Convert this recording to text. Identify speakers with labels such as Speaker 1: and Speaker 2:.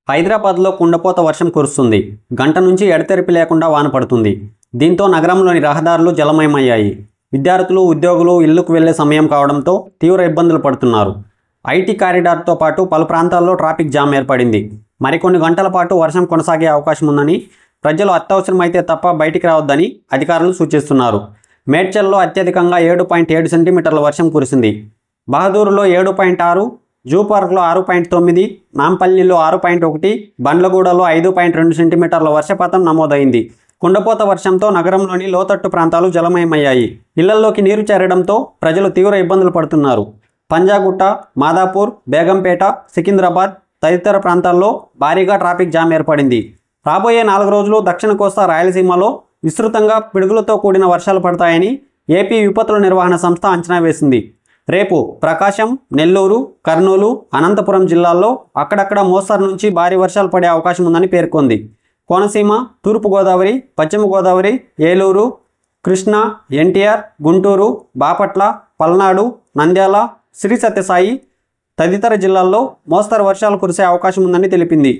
Speaker 1: హైదరాబాద్లో కుండపోత వర్షం కురుస్తుంది. గంట నుంచి ఎడతెరిపి లేకుండా వాన పడుతుంది. దీంతో నగరంలోని రహదారులు జలమయమయ్యాయి. విద్యార్థులు, ఉద్యోగులు ఇళ్లకు వెళ్లే సమయం కావడంతో తీవ్ర ఇబ్బందులు పడుతున్నారు. ఐటీ కారిడార్తో పాటు పలు ప్రాంతాల్లో ట్రాఫిక్ జామ్ ఏర్పడింది. మరికొన్ని గంటల పాటు వర్షం కొనసాగే అవకాశం ఉందని, ప్రజలు అత్యవసరమైతే తప్ప బయటికి రావద్దని అధికారులు సూచిస్తున్నారు. మేడ్చల్లో అత్యధికంగా 7.7 సెంటీమీటర్ల వర్షం కురిసింది. బహదూరులో 7.6, జూపార్క్లో 6.9, నాంపల్లిలో 6.1, బండ్లగూడలో 5.2 సెంటీమీటర్ల వర్షపాతం నమోదైంది. కుండపోత వర్షంతో నగరంలోని లోతట్టు ప్రాంతాలు జలమయమయ్యాయి. ఇళ్లల్లోకి నీరు చేరడంతో ప్రజలు తీవ్ర ఇబ్బందులు పడుతున్నారు. పంజాగుట్ట, మాదాపూర్, బేగంపేట, సికింద్రాబాద్ తదితర ప్రాంతాల్లో భారీగా ట్రాఫిక్ జామ్ ఏర్పడింది. రాబోయే 4 రోజులు దక్షిణ కోస్తా రాయలసీమలో విస్తృతంగా పిడుగులతో కూడిన వర్షాలు పడతాయని ఏపీ విపత్తుల నిర్వహణ సంస్థ అంచనా వేసింది. రేపు ప్రకాశం, నెల్లూరు, కర్నూలు, అనంతపురం జిల్లాల్లో అక్కడక్కడ మోస్తరు నుంచి భారీ వర్షాలు పడే అవకాశం ఉందని పేర్కొంది. కోనసీమ, తూర్పుగోదావరి, పశ్చిమ గోదావరి, ఏలూరు, కృష్ణా, ఎన్టీఆర్, గుంటూరు, బాపట్ల, పల్నాడు, నంద్యాల, శ్రీ సత్యసాయి తదితర జిల్లాల్లో మోస్తరు వర్షాలు కురిసే అవకాశం ఉందని తెలిపింది.